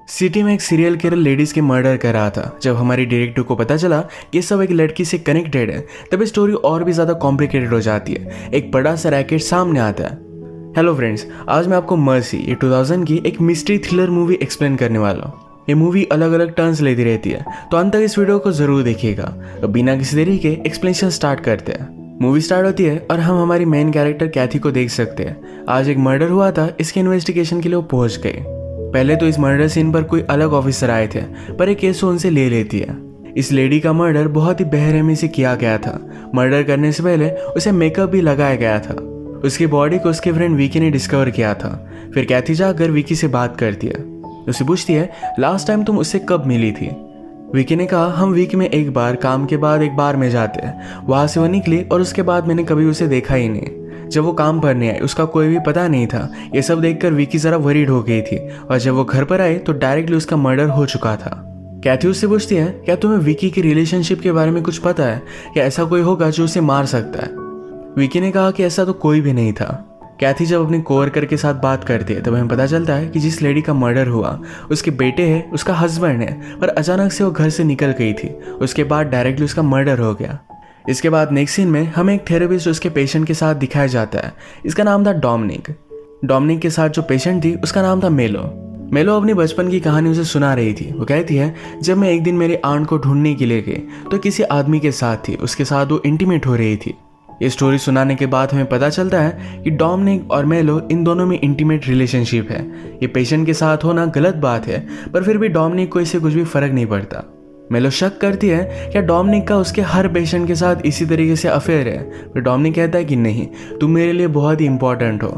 City में एक serial killer ladies के मर्डर कर रहा था। जब हमारी डायरेक्टर को पता चला कि ये सब एक लड़की से कनेक्टेड है, तब स्टोरी और भी ज़्यादा कॉम्प्लिकेटेड हो जाती है। एक बड़ा सा रैकेट सामने आता है। हेलो फ्रेंड्स, आज मैं आपको मर्सी, ये 2000 की एक मिस्ट्री थ्रिलर मूवी एक्सप्लेन करने वाला हूँ। ये मूवी अलग अलग टर्न्स लेती रहती है, तो अंत तक इस वीडियो को जरूर देखिएगा। तो बिना किसी देरी के एक्सप्लेनेशन स्टार्ट करते हैं। मूवी स्टार्ट होती है और हम हमारी मेन कैरेक्टर कैथी को देख सकते हैं। आज एक मर्डर हुआ था, इसके इन्वेस्टिगेशन के लिए वो पहुंच गए। पहले तो इस मर्डर सीन पर कोई अलग ऑफिसर आए थे, पर एक केस उनसे ले लेती है। इस लेडी का मर्डर बहुत ही बेरहमी से किया गया था। मर्डर करने से पहले उसे मेकअप भी लगाया गया था। उसकी बॉडी को उसके फ्रेंड विकी ने डिस्कवर किया था। फिर कैथी जाकर विकी से बात करती है। उसे पूछती है, लास्ट टाइम तुम उससे कब मिली थी? विकी ने कहा, हम वीक में एक बार काम के बाद एक बार में जाते हैं। वहां से वो निकली और उसके बाद मैंने कभी उसे देखा ही नहीं। जब वो काम पर नहीं आई, उसका कोई भी पता नहीं था। ये सब देखकर विकी जरा वरीड हो गई थी, और जब वो घर पर आई तो डायरेक्टली उसका मर्डर हो चुका था। कैथी उससे पूछती है, क्या तुम्हें विकी की रिलेशनशिप के बारे में कुछ पता है? क्या ऐसा कोई होगा जो उसे मार सकता है? विकी ने कहा कि ऐसा तो कोई भी नहीं था। कैथी जब अपने कोवर्कर के साथ बात करती है, तब हमें पता चलता है कि जिस लेडी का मर्डर हुआ उसके बेटे है, उसका हस्बैंड है, पर अचानक से वो घर से निकल गई थी। उसके बाद डायरेक्टली उसका मर्डर हो गया। इसके बाद नेक्स्ट सीन में हमें एक थेरेपिस्ट उसके पेशेंट के साथ दिखाया जाता है। इसका नाम था डोमिनिक। डोमिनिक के साथ जो पेशेंट थी उसका नाम था मेलो। मेलो अपनी बचपन की कहानी उसे सुना रही थी। वो कहती है, जब मैं एक दिन मेरी आंट को ढूंढने के लिए गई तो किसी आदमी के साथ थी, उसके साथ वो इंटीमेट हो रही थी। ये स्टोरी सुनाने के बाद हमें पता चलता है कि डोमिनिक और मेलो इन दोनों में इंटीमेट रिलेशनशिप है। ये पेशेंट के साथ होना गलत बात है, पर फिर भी डोमिनिक को इससे कुछ भी फर्क नहीं पड़ता। मेलो शक करती है क्या डोमिनिक का उसके हर पेशेंट के साथ इसी तरीके से अफेयर है, पर डोमिनिक कहता है कि नहीं, तुम मेरे लिए बहुत ही इंपॉर्टेंट हो।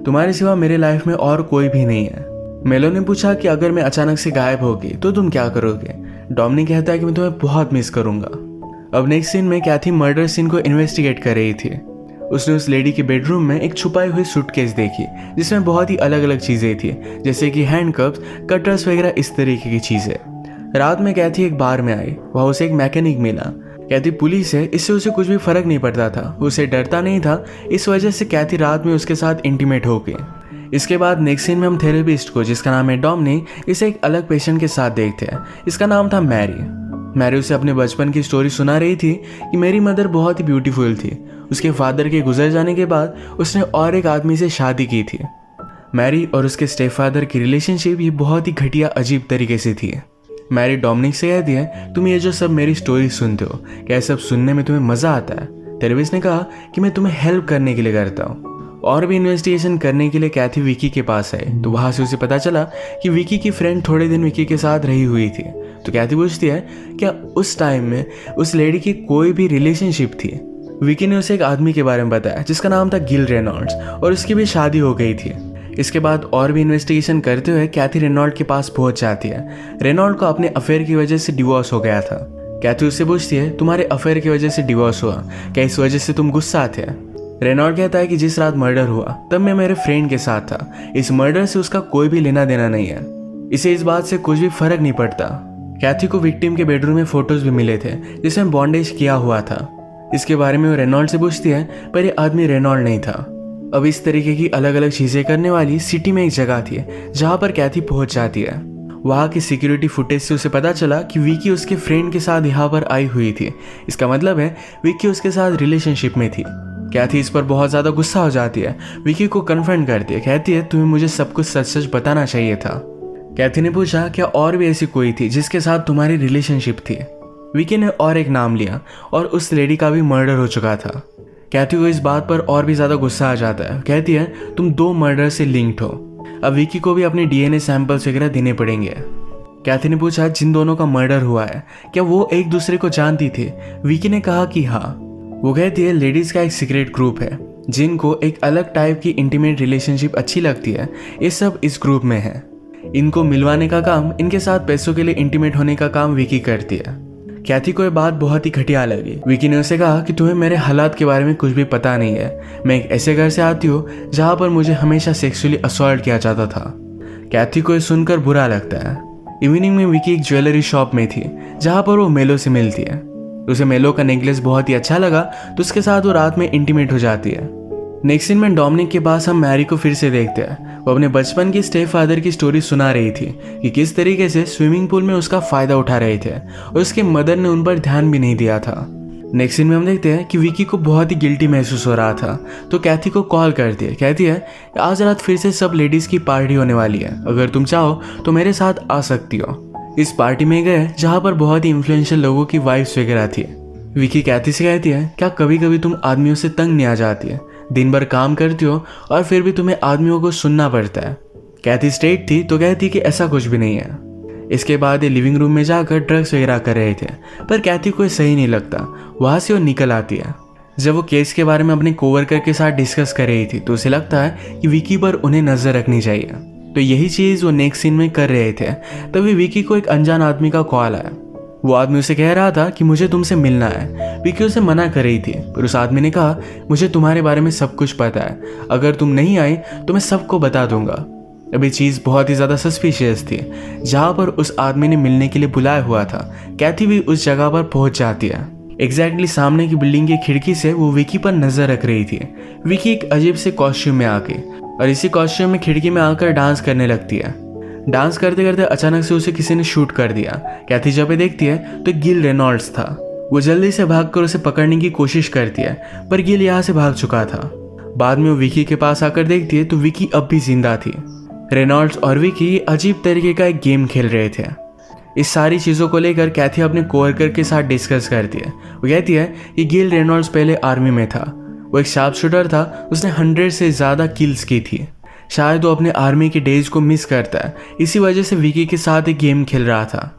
तुम्हारे सिवा मेरे लाइफ में और कोई भी नहीं है। मेलो ने पूछा कि अगर मैं अचानक से गायब हो गई तो तुम क्या करोगे? डोमिनिक कहता है कि मैं तुम्हें बहुत मिस करूंगा। अब नेक्स्ट सीन में कैथी मर्डर सीन को इन्वेस्टिगेट कर रही थी। उसने उस लेडी के बेडरूम में एक छुपाई हुई सूटकेस देखी, जिसमें बहुत ही अलग अलग चीजें थी, जैसे कि हैंडकफ्स, कटर्स वगैरह इस तरीके की चीजें। रात में कैथी एक बार में आई। वहाँ उसे एक मैकेनिक मिला। कैथी पुलिस है, इससे उसे कुछ भी फर्क नहीं पड़ता था। उसे डरता नहीं था, इस वजह से कैथी रात में उसके साथ इंटीमेट हो गई। इसके बाद नेक्स्ट सीन में हम थेरेपिस्ट को, जिसका नाम है डोमिनिक, इसे एक अलग पेशेंट के साथ देखते हैं। इसका नाम था मैरी। मैरी उसे अपने बचपन की स्टोरी सुना रही थी कि मेरी मदर बहुत ही ब्यूटीफुल थी। उसके फादर के गुजर जाने के बाद उसने और एक आदमी से शादी की थी। मैरी और उसके स्टेप फादर की रिलेशनशिप ये बहुत ही घटिया अजीब तरीके से थी। मैरी डोमिनिक से कहती है, तुम ये जो सब मेरी स्टोरी सुनते हो, क्या सब सुनने में तुम्हें मजा आता है? थेरेपिस्ट ने कहा कि मैं तुम्हें हेल्प करने के लिए करता हूँ। और भी इन्वेस्टिगेशन करने के लिए कैथी विकी के पास आई, तो वहां से उसे पता चला कि विकी की फ्रेंड थोड़े दिन विकी के साथ रही हुई थी। तो कैथी पूछती है, क्या उस टाइम में उस लेडी की कोई भी रिलेशनशिप थी? विकी ने उसे एक आदमी के बारे में बताया जिसका नाम था गिल रेनॉल्ड्स, और उसकी भी शादी हो गई थी। इसके बाद और भी इन्वेस्टिगेशन करते हुए कैथी रेनॉल्ड के पास पहुंच जाती है। रेनॉल्ड को अपने अफेयर की वजह से डिवोर्स हो गया था। कैथी उससे पूछती है, तुम्हारे अफेयर की वजह से डिवोर्स हुआ, क्या इस वजह से तुम गुस्सा थे? रेनॉल्ड कहता है कि जिस रात मर्डर हुआ तब मैं मेरे फ्रेंड के साथ था। इस मर्डर से उसका कोई भी लेना देना नहीं है। इसे इस बात से कुछ भी फर्क नहीं पड़ता। कैथी को विक्टिम के बेडरूम में फोटोज भी मिले थे जिसमें बॉन्डेज किया हुआ था। इसके बारे में वो रेनॉल्ड से पूछती है, पर ये आदमी रेनॉल्ड नहीं था। अब इस तरीके की अलग अलग चीजें करने वाली सिटी में एक जगह थी जहां पर कैथी पहुंच जाती है। वहां की सिक्योरिटी फुटेज से उसे पता चला कि विकी उसके फ्रेंड के साथ यहाँ पर आई हुई थी। इसका मतलब है विकी उसके साथ रिलेशनशिप में थी। कैथी इस पर बहुत ज्यादा गुस्सा हो जाती है। विकी को कन्फ्रंट करती है, कहती है, तुम्हें मुझे सब कुछ सच सच बताना चाहिए था। कैथी ने पूछा, क्या और भी ऐसी कोई थी जिसके साथ तुम्हारी रिलेशनशिप थी? विकी ने और एक नाम लिया, और उस लेडी का भी मर्डर हो चुका था। कैथी को इस बात पर और भी ज्यादा गुस्सा आ जाता है। कहती है, तुम 2 मर्डर से लिंक्ड हो। अब विकी को भी अपने डीएनए सैंपल्स वगैरह देने पड़ेंगे। कैथी ने पूछा, जिन दोनों का मर्डर हुआ है, क्या वो एक दूसरे को जानती थी? विकी ने कहा कि हाँ। वो कहती है, लेडीज का एक सीक्रेट ग्रुप है जिनको एक अलग टाइप की इंटीमेट रिलेशनशिप अच्छी लगती है। ये सब इस ग्रुप में है। इनको मिलवाने का काम, इनके साथ पैसों के लिए इंटीमेट होने का काम विकी करती है। कैथी को ये बात बहुत ही घटिया लगी। विकी ने उसे कहा कि तुम्हें मेरे हालात के बारे में कुछ भी पता नहीं है। मैं एक ऐसे घर से आती हूँ जहाँ पर मुझे हमेशा सेक्सुअली असॉल्ट किया जाता था। कैथी को ये सुनकर बुरा लगता है। इवनिंग में विकी एक ज्वेलरी शॉप में थी जहाँ पर वो मेलो से मिलती है। उसे मेलो का नेकलेस बहुत ही अच्छा लगा, तो उसके साथ वो रात में इंटीमेट हो जाती है। नेक्स्ट सीन में डोमिनिक के पास हम मैरी को फिर से देखते हैं। वो अपने बचपन की स्टेप फादर की स्टोरी सुना रही थी कि किस तरीके से स्विमिंग पूल में उसका फ़ायदा उठा रहे थे और उसके मदर ने उन पर ध्यान भी नहीं दिया था। नेक्स्ट सीन में हम देखते हैं कि विकी को बहुत ही गिल्टी महसूस हो रहा था, तो कैथी को कॉल करती है। कहती है आज रात फिर से सब लेडीज़ की पार्टी होने वाली है, अगर तुम चाहो तो मेरे साथ आ सकती हो। इस पार्टी में गए जहाँ पर बहुत ही इन्फ्लुएंशियल लोगों की वाइफ्स वगैरह थी। विकी कैथी से कहती है क्या कभी कभी तुम आदमियों से तंग नहीं आ जाती है, दिन भर काम करती हो और फिर भी तुम्हें आदमियों को सुनना पड़ता है। कैथी स्ट्रेट थी तो कहती कि ऐसा कुछ भी नहीं है। इसके बाद ये लिविंग रूम में जाकर ड्रग्स वगैरह कर रहे थे, पर कैथी को सही नहीं लगता। वहाँ से वो निकल आती है। जब वो केस के बारे में अपने कोवर्कर के साथ डिस्कस कर रही थी तो उसे लगता है कि विकी पर उन्हें नज़र रखनी चाहिए, तो यही चीज़ वो नेक्स्ट सीन में कर रहे थे। तभी विकी को एक अनजान आदमी का कॉल आया। वो आदमी उसे कह रहा था कि मुझे तुमसे मिलना है। विकी उसे मना कर रही थी, पर उस आदमी ने कहा मुझे तुम्हारे बारे में सब कुछ पता है, अगर तुम नहीं आई तो मैं सबको बता दूंगा। अभी चीज़ बहुत ही ज़्यादा सस्पिशियस थी। जहाँ पर उस आदमी ने मिलने के लिए बुलाया हुआ था, कैथी भी उस जगह पर पहुँच जाती है। एग्जैक्टली सामने की बिल्डिंग की खिड़की से वो विकी पर नजर रख रही थी। विकी एक अजीब से कॉस्ट्यूम में आके और इसी कॉस्ट्यूम में खिड़की में आकर डांस करने लगती है। डांस करते करते अचानक से उसे किसी ने शूट कर दिया। कैथी जब ये देखती है तो गिल रेनॉल्ड्स था। वो जल्दी से भागकर उसे पकड़ने की कोशिश करती है, पर गिल यहाँ से भाग चुका था। बाद में वो विकी के पास आकर देखती है तो विकी अब भी जिंदा थी। रेनॉल्ड्स और विकी अजीब तरीके का एक गेम खेल रहे थे। इस सारी चीज़ों को लेकर कैथी अपने कोवर्कर के साथ डिस्कस करती है। वो कहती है कि गिल रेनॉल्ड्स पहले आर्मी में था, वो एक शार्प शूटर था, उसने 100 से ज़्यादा किल्स की थी। शायद वो अपने आर्मी के डेज को मिस करता है, इसी वजह से विकी के साथ एक गेम खेल रहा था।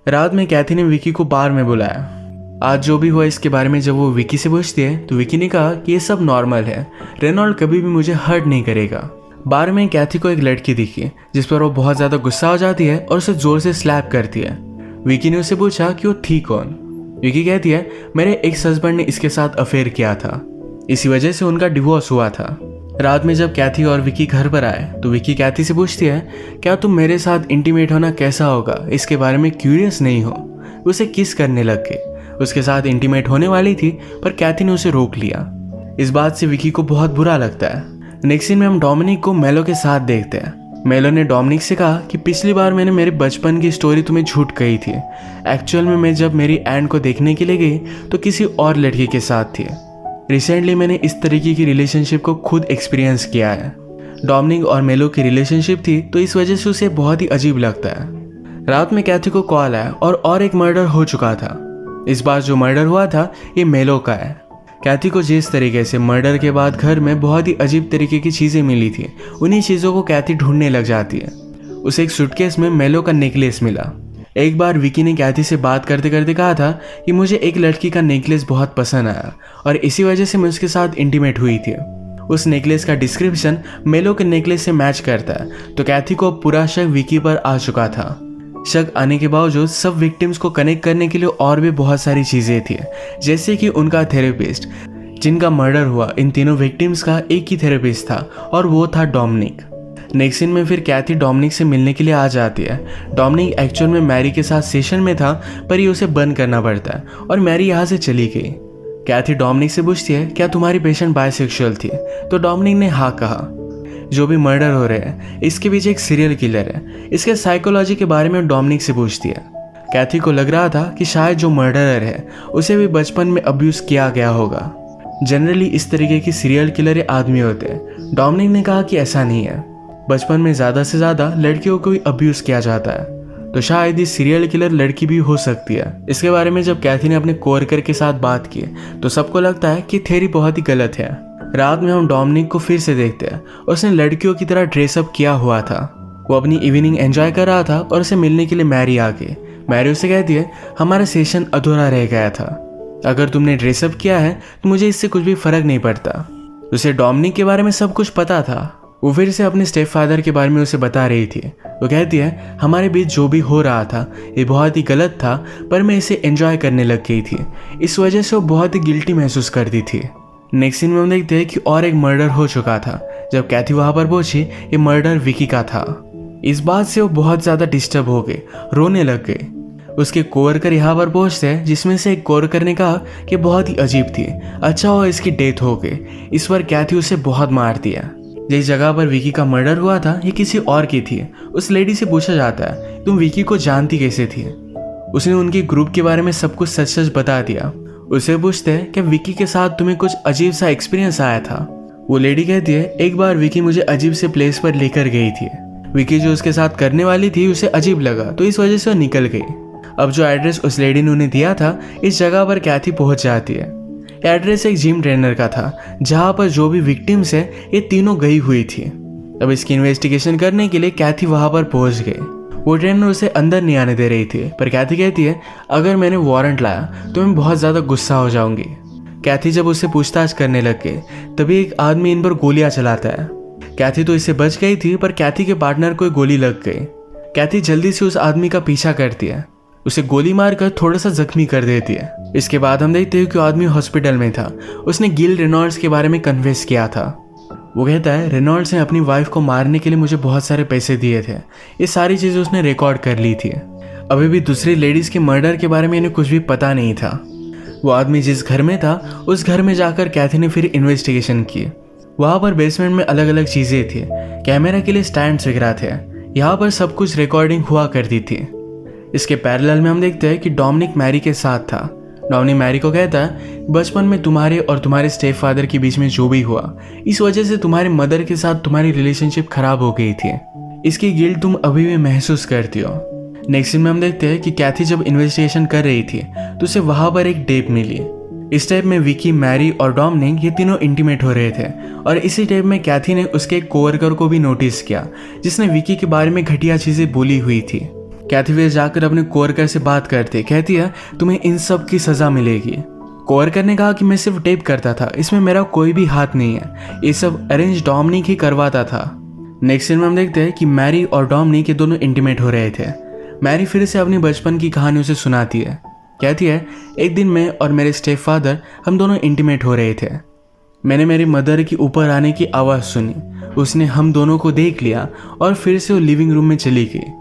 रात में कैथी ने विकी को बार में बुलाया। आज जो भी हुआ इसके बारे में जब वो विकी से पूछती है तो विकी ने कहा कि ये सब नॉर्मल है, रेनॉल्ड कभी भी मुझे हर्ट नहीं करेगा। बार में कैथी को एक लड़की दिखी जिस पर वो बहुत ज़्यादा गुस्सा हो जाती है और उसे जोर से स्लैप करती है। विकी ने उससे पूछा कि वो थी कौन। विकी कहती है मेरे एक्स हस्बैंड ने इसके साथ अफेयर किया था, इसी वजह से उनका डिवोर्स हुआ था। रात में जब कैथी और विकी घर पर आए तो विकी कैथी से पूछती है क्या तुम मेरे साथ इंटीमेट होना कैसा होगा इसके बारे में क्यूरियस नहीं हो। उसे किस करने लग गई। उसके साथ इंटीमेट होने वाली थी पर कैथी ने उसे रोक लिया। इस बात से विकी को बहुत बुरा लगता है। नेक्स्ट सीन में हम डोमिनिक को मेलो के साथ देखते हैं। मेलो ने डोमिनिक से कहा कि पिछली बार मैंने मेरे बचपन की स्टोरी तुम्हें झूठ कही थी। एक्चुअल में मैं जब मेरी एंड को देखने के लिए गई तो किसी और लड़की के साथ थी। रिसेंटली मैंने इस तरीके की रिलेशनशिप को खुद एक्सपीरियंस किया है। डोमिनिक और मेलो की रिलेशनशिप थी तो इस वजह से उसे बहुत ही अजीब लगता है। रात में कैथी को कॉल आया और एक मर्डर हो चुका था। इस बार जो मर्डर हुआ था ये मेलो का है। कैथी को जिस तरीके से मर्डर के बाद घर में बहुत ही अजीब तरीके की चीज़ें मिली थी, उन्हीं चीज़ों को कैथी ढूंढने लग जाती है। उसे एक सूटकेस में मेलो का नेकलेस मिला। एक बार विकी ने कैथी से बात करते करते कहा था कि मुझे एक लड़की का नेकलेस बहुत पसंद आया और इसी वजह से मैं उसके साथ इंटीमेट हुई थी। उस नेकलेस का डिस्क्रिप्शन मेलो के नेकलेस से मैच करता है, तो कैथी को पूरा शक विकी पर आ चुका था। शक आने के बावजूद सब विक्टिम्स को कनेक्ट करने के लिए और भी बहुत सारी चीज़ें थी, जैसे कि उनका थेरेपिस्ट। जिनका मर्डर हुआ इन तीनों विक्टिम्स का एक ही थेरेपिस्ट था और वो था डोमिनिक। नेक्स्ट सीन में फिर कैथी डोमिनिक से मिलने के लिए आ जाती है। डोमिनिक एक्चुअल में मैरी के साथ सेशन में था, पर ये उसे बंद करना पड़ता है और मैरी यहाँ से चली गई। कैथी डोमिनिक से पूछती है क्या तुम्हारी पेशेंट बायसेक्सुअल थी, तो डोमिनिक ने हाँ कहा। जो भी मर्डर हो रहे हैं इसके पीछे एक सीरियल किलर है, इसके साइकोलॉजी के बारे में डोमिनिक से पूछती है। कैथी को लग रहा था कि शायद जो मर्डरर है उसे भी बचपन में अब्यूज़ किया गया होगा। जनरली इस तरीके की सीरियल किलर ये आदमी होते हैं। डोमिनिक ने कहा कि ऐसा नहीं है, बचपन में ज़्यादा से ज़्यादा लड़कियों को ही अब्यूज़ किया जाता है, तो शायद ये सीरियल किलर लड़की भी हो सकती है। इसके बारे में जब कैथी ने अपने कोवर्कर के साथ बात की तो सबको लगता है कि थ्योरी बहुत ही गलत है। रात में हम डोमिनिक को फिर से देखते हैं। उसने लड़कियों की तरह ड्रेसअप किया हुआ था। वो अपनी इवनिंग एंजॉय कर रहा था और उसे मिलने के लिए मैरी आ गई। मैरी उसे कहती है हमारा सेशन अधूरा रह गया था, अगर तुमने ड्रेसअप किया है तो मुझे इससे कुछ भी फर्क नहीं पड़ता। उसे डोमिनिक के बारे में सब कुछ पता था। वो फिर से अपने स्टेप फादर के बारे में उसे बता रही थी। वो कहती है हमारे बीच जो भी हो रहा था ये बहुत ही गलत था, पर मैं इसे एंजॉय करने लग गई थी। इस वजह से वो बहुत ही गिल्टी महसूस करती थी। नेक्स्ट सीन में हम देखते हैं कि और एक मर्डर हो चुका था। जब कैथी वहाँ पर पहुंची ये मर्डर विकी का था। इस बात से वो बहुत ज़्यादा डिस्टर्ब हो गई, रोने लग गई। उसके कोवर्कर यहाँ पर पहुंचते हैं, जिसमें से एक कोवर्कर ने कहा कि बहुत ही अजीब थी, अच्छा हुआ इसकी डेथ हो गई। इस पर कैथी उसे बहुत मार दिया। जिस जगह पर विकी का मर्डर हुआ था ये किसी और की थी। उस लेडी से पूछा जाता है तुम विकी को जानती कैसे थी। उसने उनके ग्रुप के बारे में सब कुछ सच सच बता दिया। उसे पूछते हैं कि विकी के साथ तुम्हें कुछ अजीब सा एक्सपीरियंस आया था। वो लेडी कहती है एक बार विकी मुझे अजीब से प्लेस पर लेकर गई थी। विकी जो उसके साथ करने वाली थी उसे अजीब लगा तो इस वजह से वो निकल गई। अब जो एड्रेस उस लेडी ने उन्हें दिया था इस जगह पर कैथी पहुंच जाती है। एड्रेस एक जिम ट्रेनर का था जहां पर जो भी विक्टिम्स है ये तीनों गई हुई थी। अब इसकी इन्वेस्टिगेशन करने के लिए कैथी वहां पर पहुंच गई। वो ट्रेनर उसे अंदर नहीं आने दे रही थी, पर कैथी कहती है अगर मैंने वारंट लाया तो मैं बहुत ज़्यादा गुस्सा हो जाऊंगी। कैथी जब उससे पूछताछ करने लग गई तभी एक आदमी इन पर गोलियां चलाता है। कैथी तो इससे बच गई थी, पर कैथी के पार्टनर को गोली लग गई। कैथी जल्दी से उस आदमी का पीछा करती है, उसे गोली मारकर थोड़ा सा जख्मी कर देती है। इसके बाद हम देखते हैं कि आदमी हॉस्पिटल में था। उसने गिल रेनॉल्ड्स के बारे में कन्फेस किया था। वो कहता है रेनॉल्ड्स ने अपनी वाइफ को मारने के लिए मुझे बहुत सारे पैसे दिए थे। ये सारी चीज़ें उसने रिकॉर्ड कर ली थी। अभी भी दूसरी लेडीज़ के मर्डर के बारे में इन्हें कुछ भी पता नहीं था। वो आदमी जिस घर में था उस घर में जाकर कैथी ने फिर इन्वेस्टिगेशन की। वहाँ पर बेसमेंट में अलग अलग चीज़ें थी, कैमरा के लिए स्टैंड्स वगैरह थे। यहाँ पर सब कुछ रिकॉर्डिंग हुआ करती थी। इसके पैरेलल में हम देखते हैं कि डोमिनिक मैरी के साथ था। डोमिनिक मैरी को कहता है बचपन में तुम्हारे और तुम्हारे स्टेप फादर के बीच में जो भी हुआ इस वजह से तुम्हारे मदर के साथ तुम्हारी रिलेशनशिप खराब हो गई थी। इसकी गिल्ट तुम अभी भी महसूस करती हो। नेक्स्ट सीन में हम देखते हैं कि कैथी जब इन्वेस्टिगेशन कर रही थी तो उसे वहां पर एक टेप मिली। इस टेप में विकी, मैरी और डोमिनिक ये तीनों इंटीमेट हो रहे थे और इसी टेप में कैथी ने उसके एक कोवर्कर को भी नोटिस किया जिसने विकी के बारे में घटिया चीजें बोली हुई थी। कैथी वे जाकर अपने कोवर्कर से बात करते कहती है तुम्हें इन सब की सजा मिलेगी। कोवर्कर ने कहा कि मैं सिर्फ टेप करता था, इसमें मेरा कोई भी हाथ नहीं है, ये सब अरेंज डोमिनिक ही करवाता था। नेक्स्ट सीन में हम देखते हैं कि मैरी और डोमिनिक ये दोनों इंटीमेट हो रहे थे। मैरी फिर से अपनी बचपन की कहानी उसे सुनाती है। कहती है एक दिन मैं और मेरे स्टेप फादर हम दोनों इंटीमेट हो रहे थे। मैंने मेरी मदर की ऊपर आने की आवाज़ सुनी। उसने हम दोनों को देख लिया और फिर से वो लिविंग रूम में चली गई।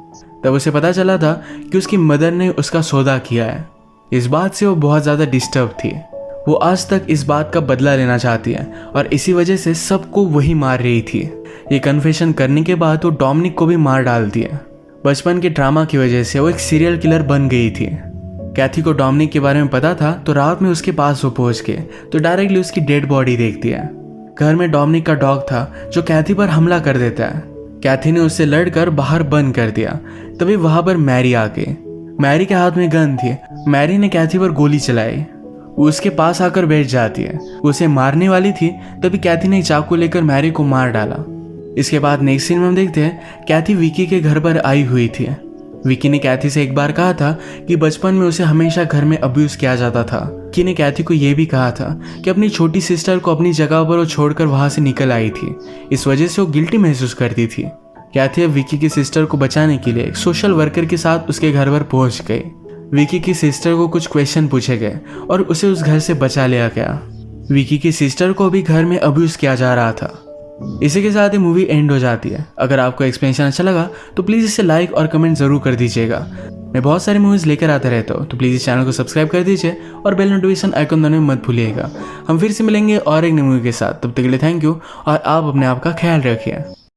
तब उसे पता चला था कि उसकी मदर ने उसका सौदा किया है। इस बात से वो बहुत ज़्यादा डिस्टर्ब थी। वो आज तक इस बात का बदला लेना चाहती है और इसी वजह से सबको वही मार रही थी। ये कन्फेशन करने के बाद वो डोमिनिक को भी मार डालती है। बचपन के ड्रामा की वजह से वो एक सीरियल किलर बन गई थी। कैथी को डोमिनिक के बारे में पता था तो रात में उसके पास वो पहुंच के तो डायरेक्टली उसकी डेड बॉडी देखती है। घर में डोमिनिक का डॉग था जो कैथी पर हमला कर देता है। कैथी ने उससे लड़कर बाहर बंद कर दिया। तभी वहां पर मैरी आ गई। मैरी के हाथ में गन थी। मैरी ने कैथी पर गोली चलाई। वो उसके पास आकर बैठ जाती है। उसे मारने वाली थी तभी कैथी ने चाकू लेकर मैरी को मार डाला। इसके बाद नेक्स्ट सीन में हम देखते हैं कैथी विकी के घर पर आई हुई थी। विकी ने कैथी से एक बार कहा था कि बचपन में उसे हमेशा घर में अब्यूज किया जाता था। विकी ने कैथी को यह भी कहा था कि अपनी छोटी सिस्टर को अपनी जगह पर वो छोड़कर वहां से निकल आई थी। इस वजह से वो गिल्टी महसूस करती थी। कैथी अब विकी की सिस्टर को बचाने के लिए एक सोशल वर्कर के साथ उसके घर पर पहुंच गई। विकी की सिस्टर को कुछ क्वेश्चन पूछे गए और उसे उस घर से बचा लिया गया। विकी की सिस्टर को भी घर में अब्यूज किया जा रहा था। इसी के साथ ही मूवी एंड हो जाती है। अगर आपको एक्सप्लेनेशन अच्छा लगा तो प्लीज़ इसे लाइक और कमेंट जरूर कर दीजिएगा। मैं बहुत सारी मूवीज़ लेकर आता रहता हूँ तो प्लीज़ इस चैनल को सब्सक्राइब कर दीजिए और बेल नोटिफिकेशन आइकन दबाना मत भूलिएगा। हम फिर से मिलेंगे और एक नई मूवी के साथ। तब तक के लिए थैंक यू और आप अपने आप का ख्याल रखिए।